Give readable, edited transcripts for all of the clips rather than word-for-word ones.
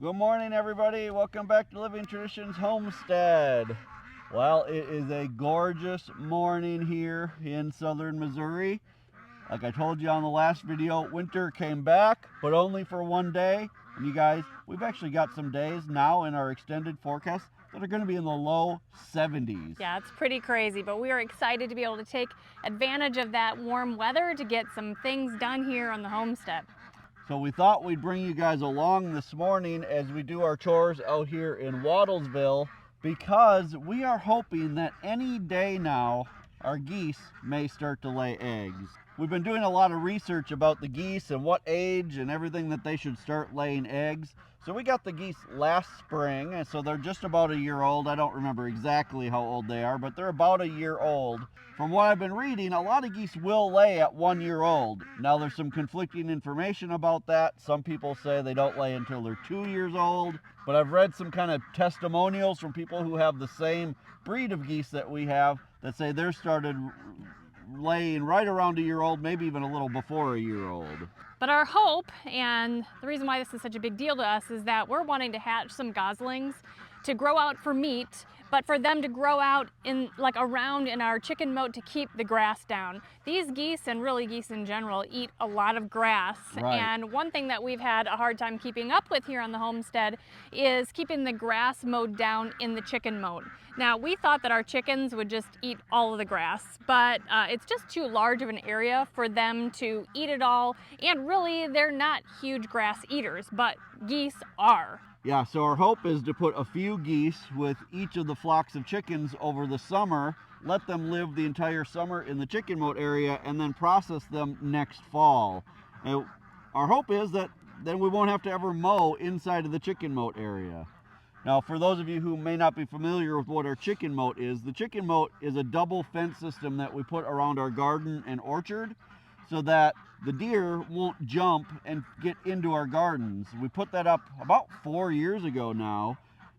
Good morning, everybody. Welcome back to Living Traditions Homestead. Well, it is a gorgeous morning here in southern Missouri. Like I told you on the last video, winter came back, but only for one day. And you guys, we've actually got some days now in our extended forecast that are going to be in the low 70s. Yeah, it's pretty crazy, but we are excited to be able to take advantage of that warm weather to get some things done here on the homestead. So we thought we'd bring you guys along this morning as we do our chores out here in Wattlesville, because we are hoping that any day now our geese may start to lay eggs. We've been doing a lot of research about the geese and what age and everything that they should start laying eggs. So we got the geese last spring, and so they're just about a year old. I don't remember exactly how old they are, but they're about a year old. From what I've been reading, a lot of geese will lay at 1 year old. Now there's some conflicting information about that. Some people say they don't lay until they're 2 years old, but I've read some kind of testimonials from people who have the same breed of geese that we have that say they're started laying right around a year old, maybe even a little before a year old. But our hope, and the reason why this is such a big deal to us, is that we're wanting to hatch some goslings to grow out for meat, but for them to grow out in around in our chicken moat to keep the grass down. These geese, and really geese in general, eat a lot of grass. Right. And one thing that we've had a hard time keeping up with here on the homestead is keeping the grass mowed down in the chicken moat. Now, we thought that our chickens would just eat all of the grass, but it's just too large of an area for them to eat it all. And really, they're not huge grass eaters, but geese are. Yeah, so our hope is to put a few geese with each of the flocks of chickens over the summer, let them live the entire summer in the chicken moat area, and then process them next fall. And our hope is that then we won't have to ever mow inside of the chicken moat area. Now, for those of you who may not be familiar with what our chicken moat is, the chicken moat is a double fence system that we put around our garden and orchard so that the deer won't jump and get into our gardens. We put that up about 4 years ago now,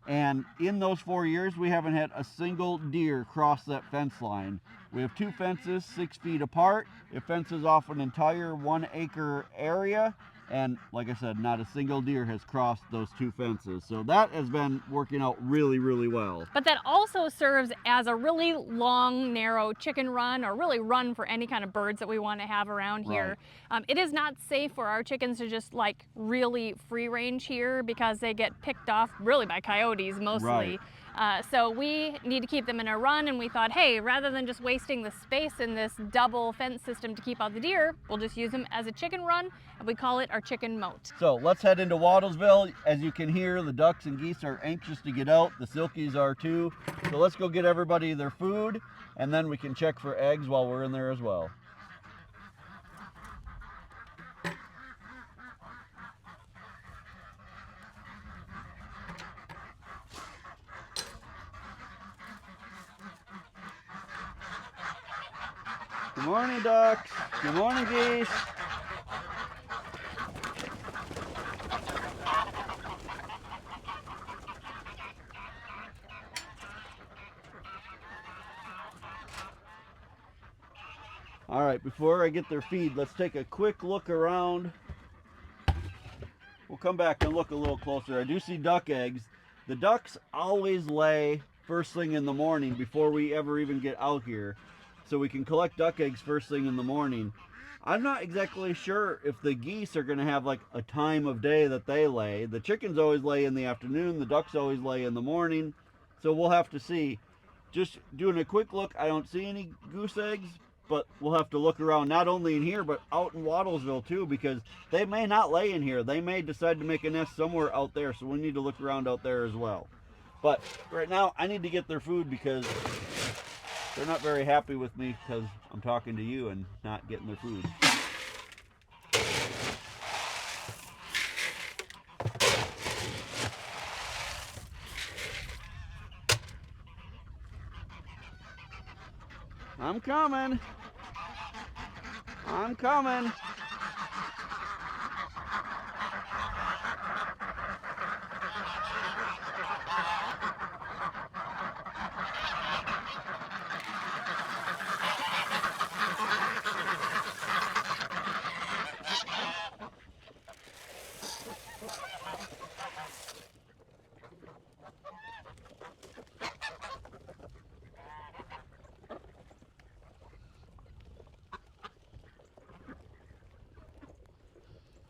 and in those 4 years we haven't had a single deer cross that fence line. We have two fences 6 feet apart. It fences off an entire 1 acre area, and like I said, not a single deer has crossed those two fences. So that has been working out really, really well. But that also serves as a really long, narrow chicken run, or really run for any kind of birds that we want to have around here. Right. It is not safe for our chickens to just really free range here, because they get picked off really by coyotes mostly. Right. So we need to keep them in a run, and we thought, hey, rather than just wasting the space in this double fence system to keep out the deer, we'll just use them as a chicken run, and we call it our chicken moat. So let's head into Wattlesville. As you can hear, the ducks and geese are anxious to get out. The silkies are too. So let's go get everybody their food, and then we can check for eggs while we're in there as well. Good morning, ducks. Good morning, geese. All right, before I get their feed, let's take a quick look around. We'll come back and look a little closer. I do see duck eggs. The ducks always lay first thing in the morning before we ever even get out here, so we can collect duck eggs first thing in the morning. I'm not exactly sure if the geese are going to have like a time of day that they lay. The chickens always lay in the afternoon, the ducks always lay in the morning, so we'll have to see. Just doing a quick look, I don't see any goose eggs, but we'll have to look around, not only in here, but out in Wattlesville too, because they may not lay in here. They may decide to make a nest somewhere out there, so we need to look around out there as well. But right now, I need to get their food because they're not very happy with me because I'm talking to you and not getting their food. I'm coming. I'm coming.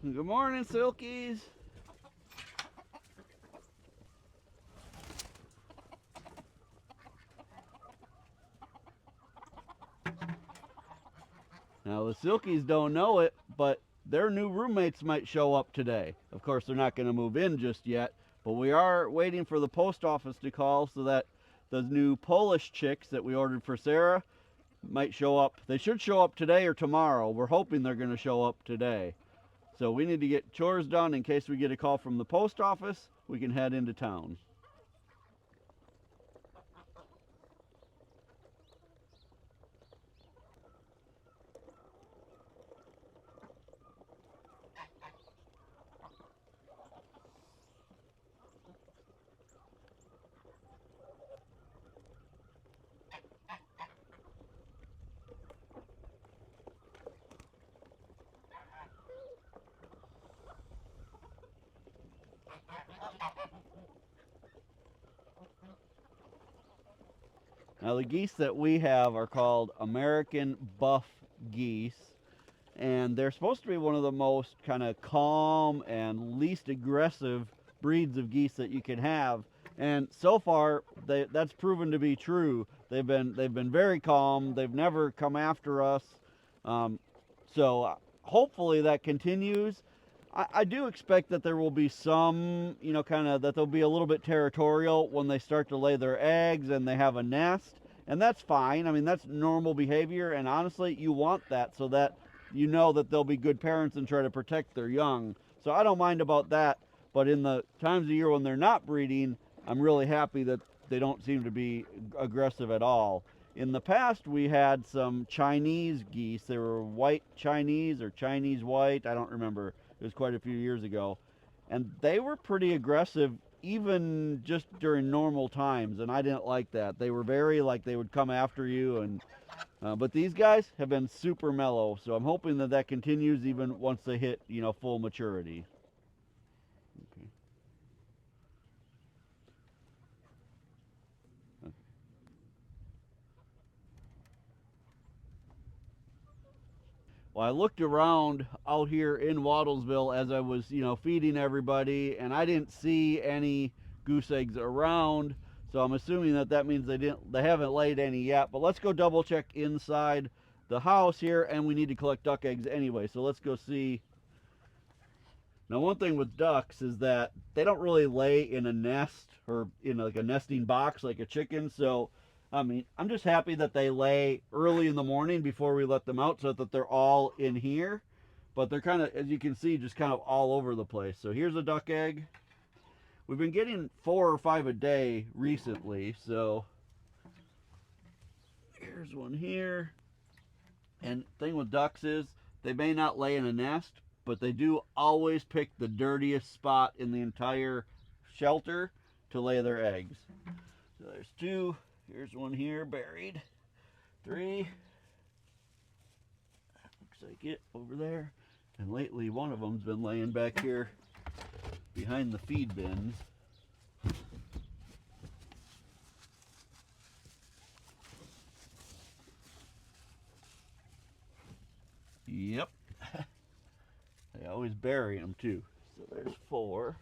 Good morning, Silkies. Now the Silkies don't know it, but their new roommates might show up today. Of course, they're not going to move in just yet, but we are waiting for the post office to call so that the new Polish chicks that we ordered for Sarah might show up. They should show up today or tomorrow. We're hoping they're going to show up today. So we need to get chores done in case we get a call from the post office. We can head into town. Now the geese that we have are called American buff geese, and they're supposed to be one of the most kind of calm and least aggressive breeds of geese that you can have. And so far, that's proven to be true. They've been very calm. They've never come after us. So hopefully that continues. I do expect that there will be some, that they'll be a little bit territorial when they start to lay their eggs and they have a nest. And that's fine. I mean, that's normal behavior. And honestly, you want that so that you know that they'll be good parents and try to protect their young. So I don't mind about that. But in the times of year when they're not breeding, I'm really happy that they don't seem to be aggressive at all. In the past, we had some Chinese geese. They were white Chinese or Chinese white. I don't remember. It was quite a few years ago. And they were pretty aggressive even just during normal times. And I didn't like that. They were very like they would come after you. And but these guys have been super mellow. So I'm hoping that that continues even once they hit, full maturity. Okay. Well, I looked around out here in Wattlesville as I was, feeding everybody, and I didn't see any goose eggs around. So I'm assuming that means they haven't laid any yet. But let's go double check inside the house here, and we need to collect duck eggs anyway. So let's go see. Now, one thing with ducks is that they don't really lay in a nest or in like a nesting box like a chicken. So I mean, I'm just happy that they lay early in the morning before we let them out so that they're all in here. But they're kind of, as you can see, just kind of all over the place. So here's a duck egg. We've been getting 4 or 5 a day recently. So here's one here. And the thing with ducks is they may not lay in a nest, but they do always pick the dirtiest spot in the entire shelter to lay their eggs. So there's 2. Here's one here buried. 3. That looks like it over there. And lately one of them's been laying back here behind the feed bins. Yep. They always bury them too. So there's 4.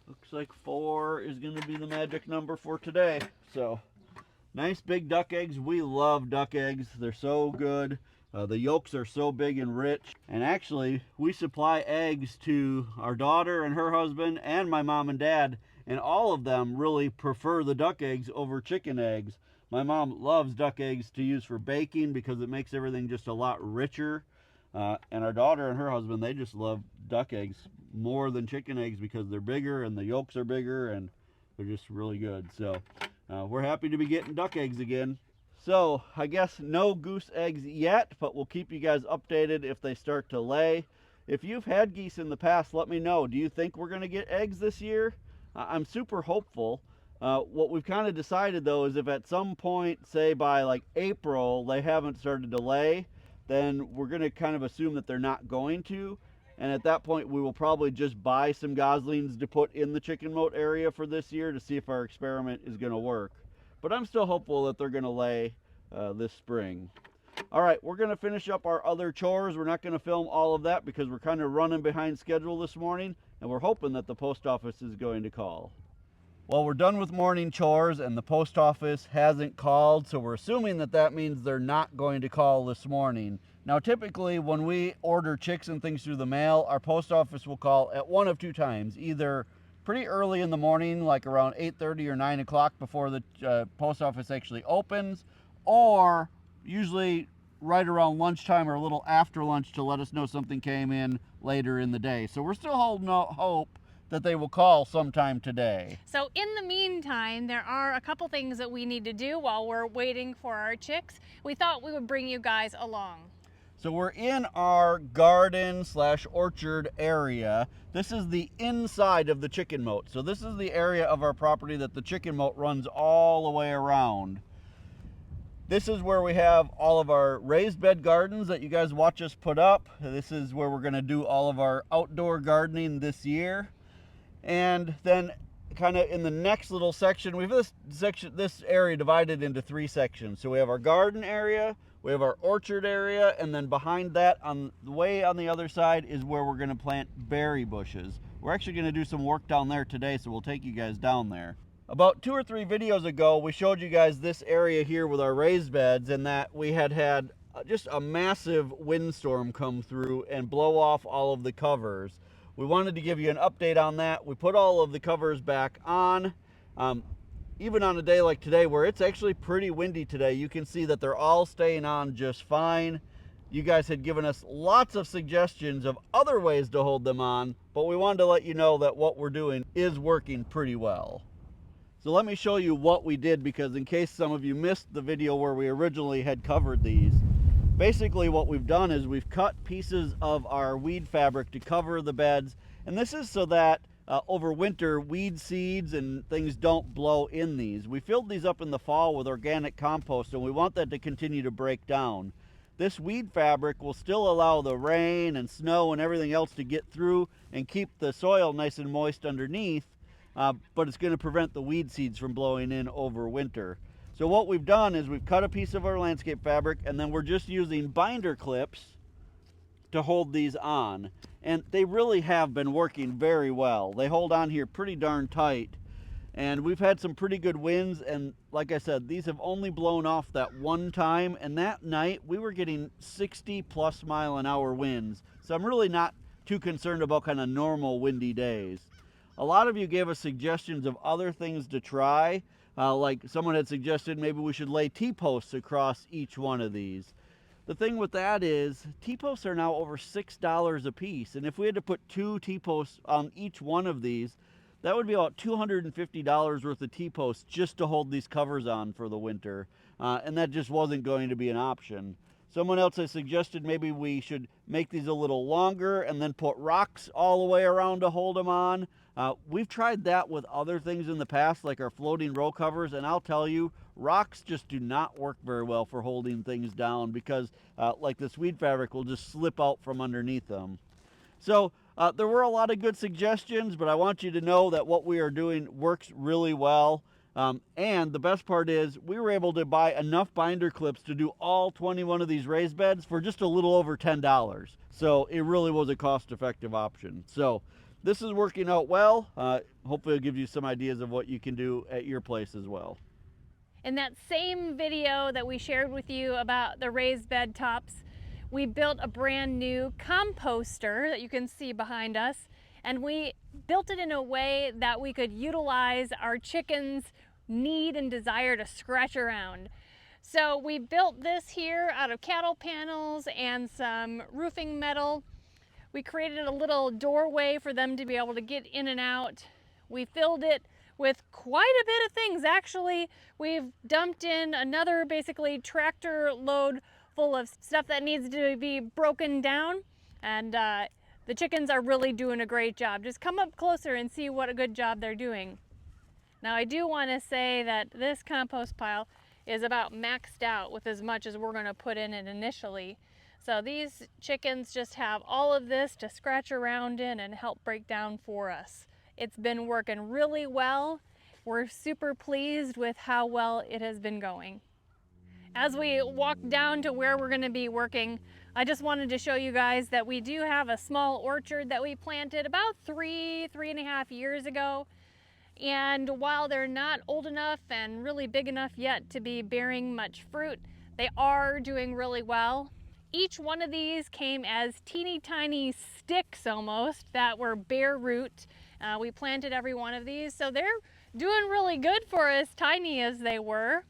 Looks like 4 is going to be the magic number for today. So, nice big duck eggs. We love duck eggs. They're so good. The yolks are so big and rich. And actually, we supply eggs to our daughter and her husband and my mom and dad. And all of them really prefer the duck eggs over chicken eggs. My mom loves duck eggs to use for baking because it makes everything just a lot richer. And our daughter and her husband, they just love duck eggs more than chicken eggs because they're bigger and the yolks are bigger and they're just really good. So we're happy to be getting duck eggs again. So I guess no goose eggs yet, but we'll keep you guys updated if they start to lay. If you've had geese in the past, let me know. Do you think we're going to get eggs this year? I'm super hopeful. What we've kind of decided though is if at some point, say by like April, they haven't started to lay, then we're going to kind of assume that they're not going to. And at that point, we will probably just buy some goslings to put in the chicken moat area for this year to see if our experiment is going to work. But I'm still hopeful that they're going to lay this spring. All right, we're going to finish up our other chores. We're not going to film all of that because we're kind of running behind schedule this morning, and we're hoping that the post office is going to call. Well, we're done with morning chores and the post office hasn't called, so we're assuming that that means they're not going to call this morning. Now, typically when we order chicks and things through the mail, our post office will call at one of two times, either pretty early in the morning, like around 8:30 or 9 o'clock before the post office actually opens, or usually right around lunchtime or a little after lunch to let us know something came in later in the day. So we're still holding out hope that they will call sometime today. So in the meantime, there are a couple things that we need to do while we're waiting for our chicks. We thought we would bring you guys along. So we're in our garden / orchard area. This is the inside of the chicken moat. So this is the area of our property that the chicken moat runs all the way around. This is where we have all of our raised bed gardens that you guys watch us put up. This is where we're gonna do all of our outdoor gardening this year. And then kind of in the next little section, we have this area divided into three sections. So we have our garden area, we have our orchard area, and then behind that, on the way on the other side, is where we're going to plant berry bushes. We're actually going to do some work down there today, so we'll take you guys down there. About 2 or 3 videos ago, we showed you guys this area here with our raised beds, and that we had just a massive windstorm come through and blow off all of the covers. We wanted to give you an update on that. We put all of the covers back on. Even on a day like today where it's actually pretty windy today, you can see that they're all staying on just fine. You guys had given us lots of suggestions of other ways to hold them on, but we wanted to let you know that what we're doing is working pretty well. So let me show you what we did, because in case some of you missed the video where we originally had covered these, basically what we've done is we've cut pieces of our weed fabric to cover the beds, and this is so that over winter weed seeds and things don't blow in these. We filled these up in the fall with organic compost, and we want that to continue to break down. This weed fabric will still allow the rain and snow and everything else to get through and keep the soil nice and moist underneath, but it's going to prevent the weed seeds from blowing in over winter. So what we've done is we've cut a piece of our landscape fabric, and then we're just using binder clips to hold these on. And they really have been working very well. They hold on here pretty darn tight. And we've had some pretty good winds, and like I said, these have only blown off that one time, and that night we were getting 60+ mile-an-hour winds. So I'm really not too concerned about kind of normal windy days. A lot of you gave us suggestions of other things to try. Like someone had suggested maybe we should lay T-posts across each one of these. The thing with that is T-posts are now over $6 a piece, and if we had to put 2 T-posts on each one of these, that would be about $250 worth of T-posts just to hold these covers on for the winter, and that just wasn't going to be an option. Someone else has suggested maybe we should make these a little longer and then put rocks all the way around to hold them on. We've tried that with other things in the past, like our floating row covers, and I'll tell you, rocks just do not work very well for holding things down because like this weed fabric will just slip out from underneath them. So there were a lot of good suggestions, but I want you to know that what we are doing works really well. And the best part is we were able to buy enough binder clips to do all 21 of these raised beds for just a little over $10. So it really was a cost-effective option. So this is working out well. Hopefully it'll give you some ideas of what you can do at your place as well. In that same video that we shared with you about the raised bed tops, we built a brand new composter that you can see behind us, and we built it in a way that we could utilize our chickens' need and desire to scratch around. So we built this here out of cattle panels and some roofing metal. We created a little doorway for them to be able to get in and out. We filled it with quite a bit of things. Actually, we've dumped in another basically tractor load full of stuff that needs to be broken down, and the chickens are really doing a great job. Just come up closer and see what a good job they're doing. Now I do want to say that this compost pile is about maxed out with as much as we're going to put in it initially. So these chickens just have all of this to scratch around in and help break down for us. It's been working really well. We're super pleased with how well it has been going. As we walk down to where we're going to be working, I just wanted to show you guys that we do have a small orchard that we planted about three and a half years ago. And while they're not old enough and really big enough yet to be bearing much fruit, they are doing really well. Each one of these came as teeny tiny sticks almost that were bare root. We planted every one of these, so they're doing really good for as tiny as they were.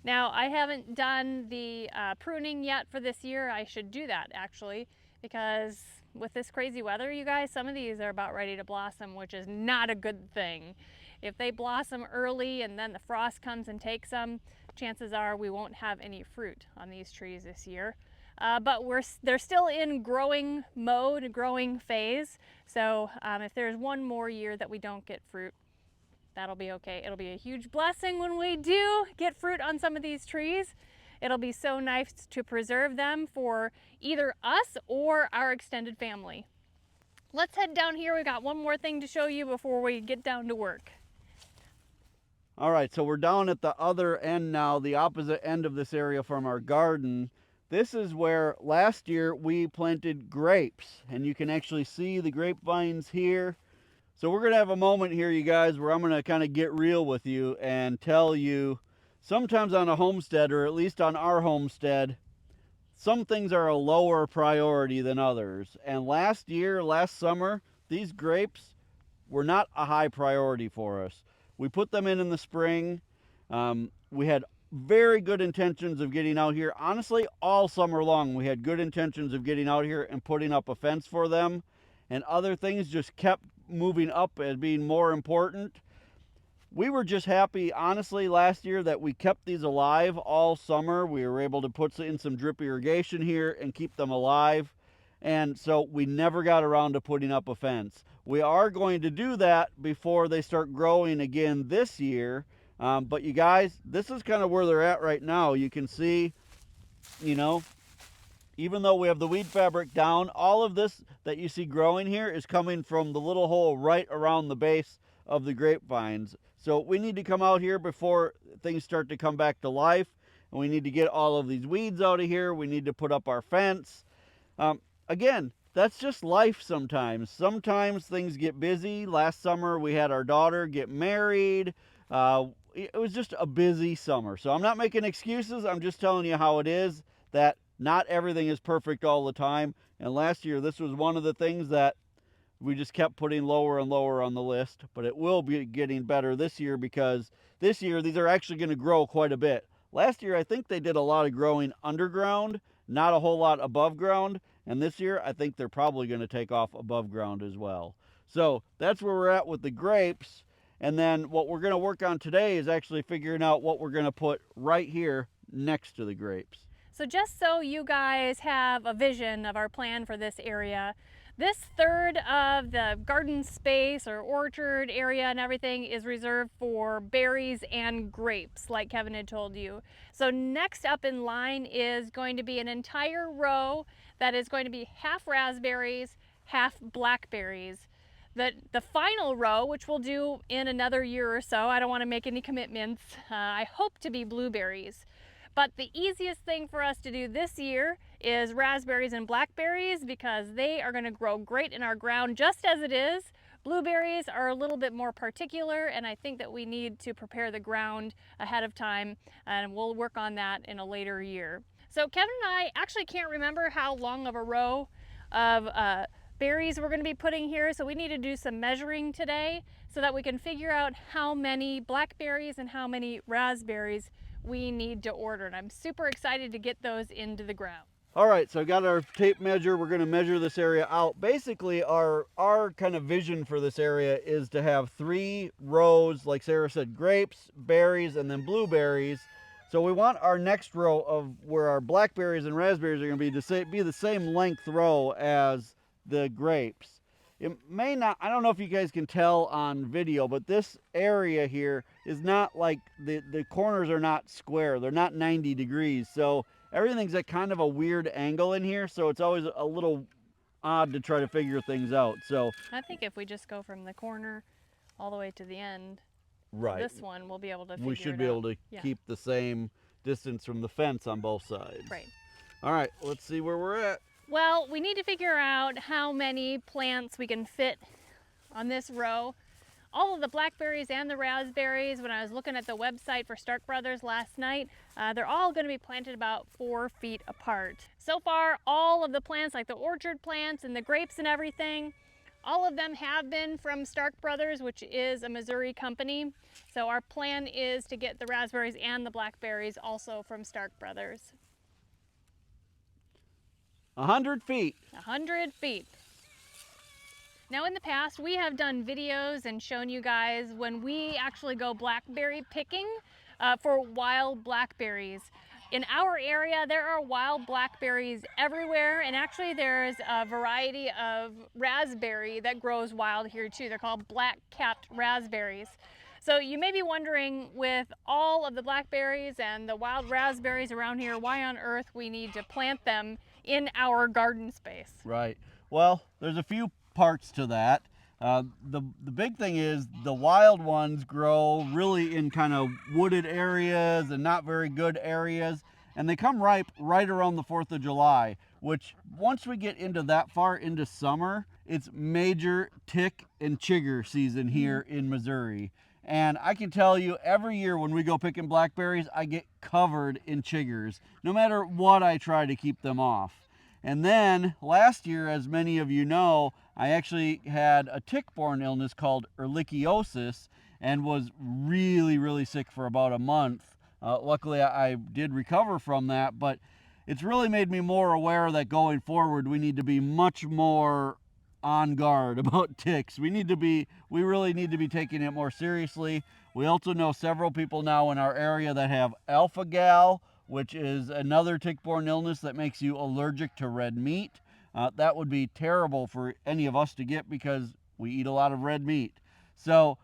Now, I haven't done the pruning yet for this year. I should do that actually, because with this crazy weather, you guys, some of these are about ready to blossom, which is not a good thing. If they blossom early and then the frost comes and takes them, chances are we won't have any fruit on these trees this year. But they're still in growing mode, growing phase. So if there's one more year that we don't get fruit, that'll be okay. It'll be a huge blessing when we do get fruit on some of these trees. It'll be so nice to preserve them for either us or our extended family. Let's head down here. We got one more thing to show you before we get down to work. All right, so we're down at the other end now, the opposite end of this area from our garden. This is where last year we planted grapes, and you can actually see the grapevines here. So we're going to have a moment here, you guys, where I'm going to kind of get real with you and tell you, sometimes on a homestead, or at least on our homestead, some things are a lower priority than others. And last summer, these grapes were not a high priority for us. We put them in the spring. We had very good intentions of getting out here. Honestly, all summer long, we had good intentions of getting out here and putting up a fence for them. And other things just kept moving up as being more important. We were just happy, honestly, last year that we kept these alive all summer. We were able to put in some drip irrigation here and keep them alive. And so we never got around to putting up a fence. We are going to do that before they start growing again this year. But you guys, this is kind of where they're at right now. You can see, you know, even though we have the weed fabric down, all of this that you see growing here is coming from the little hole right around the base of the grapevines. So we need to come out here before things start to come back to life. And we need to get all of these weeds out of here. We need to put up our fence. Again, that's just life sometimes. Sometimes things get busy. Last summer we had our daughter get married. It was just a busy summer. So I'm not making excuses. I'm just telling you how it is, that not everything is perfect all the time. And last year, this was one of the things that we just kept putting lower and lower on the list. But it will be getting better this year, because this year these are actually going to grow quite a bit. Last year, I think they did a lot of growing underground, not a whole lot above ground. And this year, I think they're probably going to take off above ground as well. So that's where we're at with the grapes. And then what we're going to work on today is actually figuring out what we're going to put right here next to the grapes. So just so you guys have a vision of our plan for this area, this third of the garden space or orchard area and everything is reserved for berries and grapes, like Kevin had told you. So next up in line is going to be an entire row that is going to be half raspberries, half blackberries. The final row, which we'll do in another year or so, I don't want to make any commitments, I hope to be blueberries. But the easiest thing for us to do this year is raspberries and blackberries, because they are going to grow great in our ground just as it is. Blueberries are a little bit more particular, and I think that we need to prepare the ground ahead of time, and we'll work on that in a later year. So Kevin and I actually can't remember how long of a row of berries we're going to be putting here, so we need to do some measuring today so that we can figure out how many blackberries and how many raspberries we need to order. And I'm super excited to get those into the ground. All right, so I got our tape measure. We're going to measure this area out. Basically, our kind of vision for this area is to have 3 rows, like Sarah said, grapes, berries, and then blueberries. So we want our next row of where our blackberries and raspberries are going to be the same length row as the grapes. It may not, I don't know if you guys can tell on video, but this area here is not like, the corners are not square. They're not 90 degrees. So everything's at kind of a weird angle in here, so it's always a little odd to try to figure things out. So I think if we just go from the corner all the way to the end, right, this one, we'll be able to figure we should it be out. able to Yeah. keep the same distance from the fence on both sides. Right. All right, let's see where we're at. Well, we need to figure out how many plants we can fit on this row. All of the blackberries and the raspberries, when I was looking at the website for Stark Brothers last night, they're all going to be planted about 4 feet apart. So far, all of the plants, like the orchard plants and the grapes and everything, all of them have been from Stark Brothers, which is a Missouri company. So our plan is to get the raspberries and the blackberries also from Stark Brothers. 100 feet. 100 feet. Now in the past, we have done videos and shown you guys when we actually go blackberry picking for wild blackberries. In our area, there are wild blackberries everywhere, and actually there's a variety of raspberry that grows wild here too. They're called black-capped raspberries. So you may be wondering, with all of the blackberries and the wild raspberries around here, why on earth we need to plant them in our garden space. Right. Well, there's a few parts to that. The big thing is the wild ones grow really in kind of wooded areas and not very good areas, and they come ripe right around the 4th of July, which once we get into that far into summer, it's major tick and chigger season here in Missouri. And I can tell you, every year when we go picking blackberries, I get covered in chiggers, no matter what I try to keep them off. And then last year, as many of you know, I actually had a tick-borne illness called ehrlichiosis and was really, really sick for about a month. Luckily, I did recover from that, but it's really made me more aware that going forward, we need to be much more on guard about ticks. We really need to be taking it more seriously. We also know several people now in our area that have alpha-gal, which is another tick-borne illness that makes you allergic to red meat. That would be terrible for any of us to get because we eat a lot of red meat. So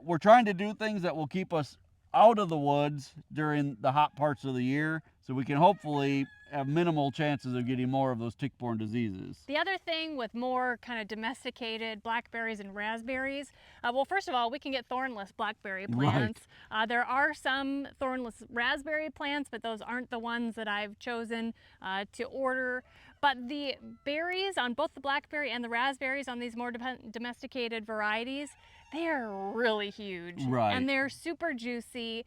we're trying to do things that will keep us out of the woods during the hot parts of the year, so we can hopefully have minimal chances of getting more of those tick-borne diseases. The other thing with more kind of domesticated blackberries and raspberries, well, first of all, we can get thornless blackberry plants. Right. There are some thornless raspberry plants, but those aren't the ones that I've chosen to order. But the berries on both the blackberry and the raspberries on these more domesticated varieties, they're really huge. Right. And they're super juicy.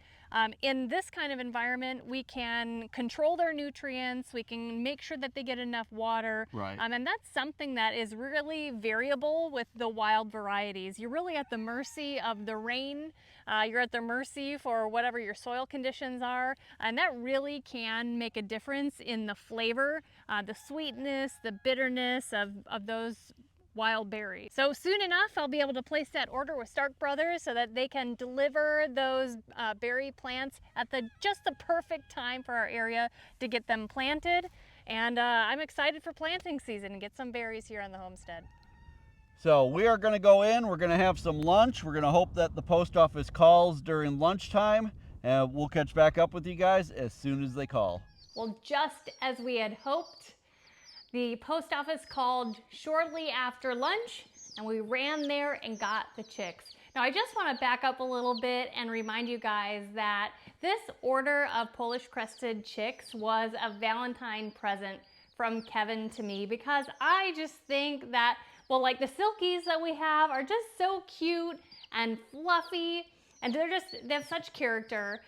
In this kind of environment, we can control their nutrients, we can make sure that they get enough water. Right. And that's something that is really variable with the wild varieties. You're really at the mercy of the rain. You're at the mercy for whatever your soil conditions are, and that really can make a difference in the flavor, the sweetness, the bitterness of those wild berries. So soon enough, I'll be able to place that order with Stark Brothers so that they can deliver those berry plants at just the perfect time for our area to get them planted. And I'm excited for planting season and get some berries here on the homestead. So we are going to go in, we're going to have some lunch. We're going to hope that the post office calls during lunchtime. We'll catch back up with you guys as soon as they call. Well, just as we had hoped, the post office called shortly after lunch, and we ran there and got the chicks. Now, I just want to back up a little bit and remind you guys that this order of Polish crested chicks was a Valentine present from Kevin to me, because I just think that, well, like the silkies that we have are just so cute and fluffy, and they have such character.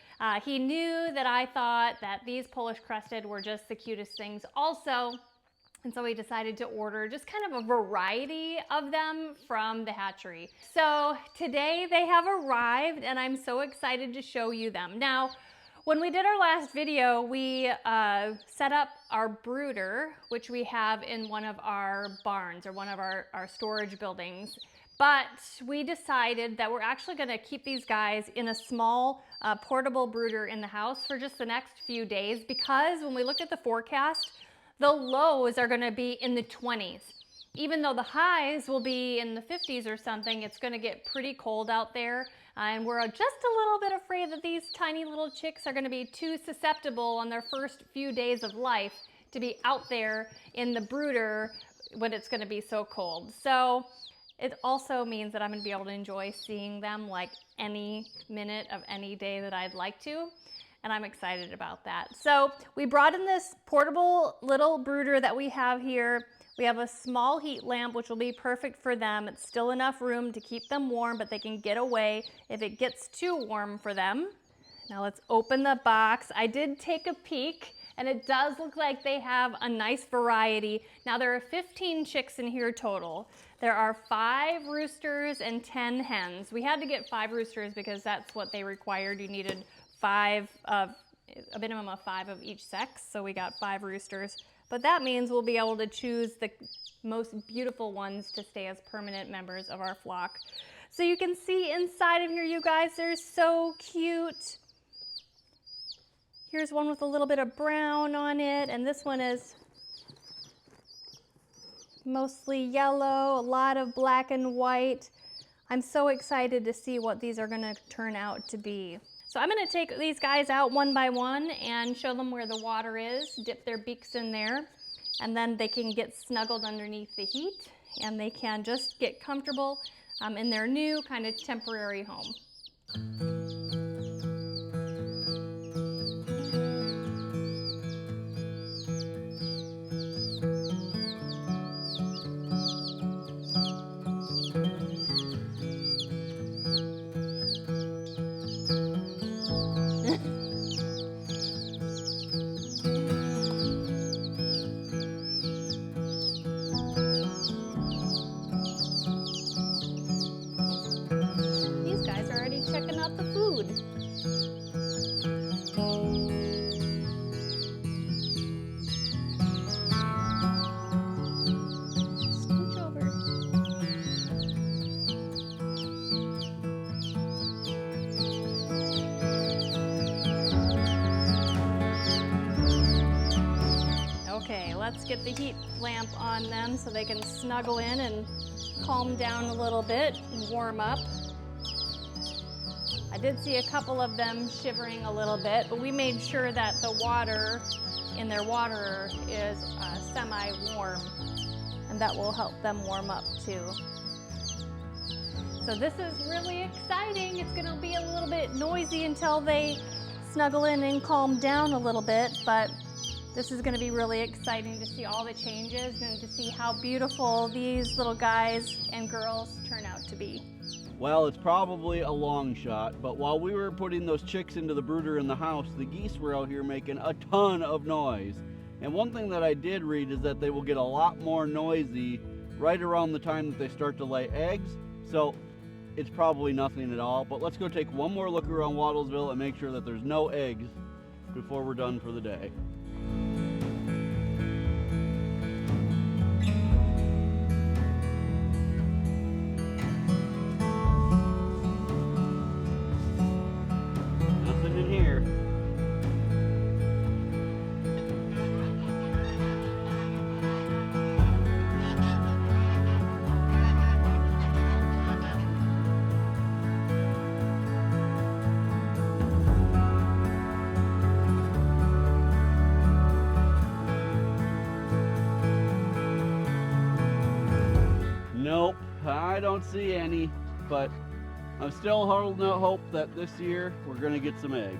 He knew that I thought that these Polish crested were just the cutest things also. And so we decided to order just kind of a variety of them from the hatchery. So today they have arrived, and I'm so excited to show you them. Now, when we did our last video, we set up our brooder, which we have in one of our barns or one of our storage buildings. But we decided that we're actually going to keep these guys in a small portable brooder in the house for just the next few days, because when we looked at the forecast, the lows are going to be in the 20s. Even though the highs will be in the 50s or something, it's going to get pretty cold out there. And we're just a little bit afraid that these tiny little chicks are going to be too susceptible on their first few days of life to be out there in the brooder when it's going to be so cold. So it also means that I'm going to be able to enjoy seeing them like any minute of any day that I'd like to. And I'm excited about that. So we brought in this portable little brooder that we have here. We have a small heat lamp, which will be perfect for them. It's still enough room to keep them warm, but they can get away if it gets too warm for them. Now let's open the box. I did take a peek, and it does look like they have a nice variety. Now there are 15 chicks in here total. There are 5 roosters and 10 hens. We had to get 5 roosters because that's what they required. You needed a minimum of 5 of each sex, so we got 5 roosters. But that means we'll be able to choose the most beautiful ones to stay as permanent members of our flock. So you can see inside of here, you guys, they're so cute. Here's one with a little bit of brown on it, and this one is mostly yellow, a lot of black and white. I'm so excited to see what these are going to turn out to be. So I'm going to take these guys out one by one and show them where the water is, dip their beaks in there, and then they can get snuggled underneath the heat, and they can just get comfortable in their new kind of temporary home. Checking out the food. Scooch over. Okay, let's get the heat lamp on them so they can snuggle in and calm down a little bit and warm up. I did see a couple of them shivering a little bit, but we made sure that the water in their waterer is semi-warm, and that will help them warm up too. So this is really exciting. It's going to be a little bit noisy until they snuggle in and calm down a little bit, but this is going to be really exciting to see all the changes and to see how beautiful these little guys and girls turn out to be. Well, it's probably a long shot, but while we were putting those chicks into the brooder in the house, the geese were out here making a ton of noise. And one thing that I did read is that they will get a lot more noisy right around the time that they start to lay eggs. So it's probably nothing at all, but let's go take one more look around Wattlesville and make sure that there's no eggs before we're done for the day. Nope, I don't see any, but I'm still holding out hope that this year we're going to get some eggs.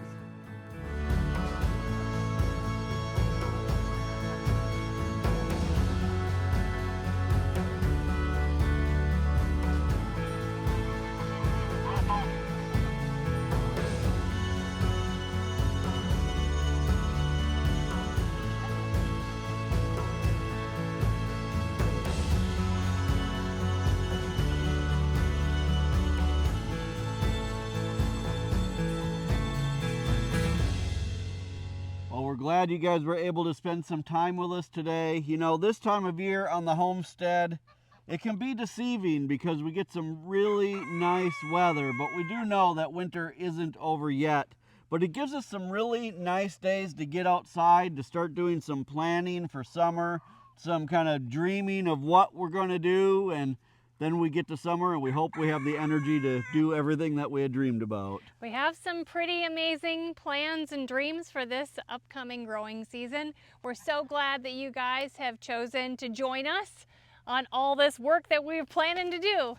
We're glad you guys were able to spend some time with us today. You know, this time of year on the homestead, it can be deceiving because we get some really nice weather, but we do know that winter isn't over yet. But it gives us some really nice days to get outside, to start doing some planning for summer, some kind of dreaming of what we're going to do, and then we get to summer and we hope we have the energy to do everything that we had dreamed about. We have some pretty amazing plans and dreams for this upcoming growing season. We're so glad that you guys have chosen to join us on all this work that we're planning to do.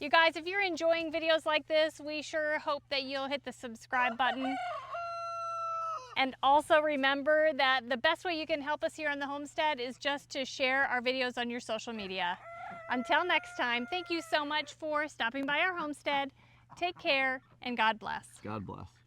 You guys, if you're enjoying videos like this, we sure hope that you'll hit the subscribe button. And also remember that the best way you can help us here on the homestead is just to share our videos on your social media. Until next time, thank you so much for stopping by our homestead. Take care and God bless. God bless.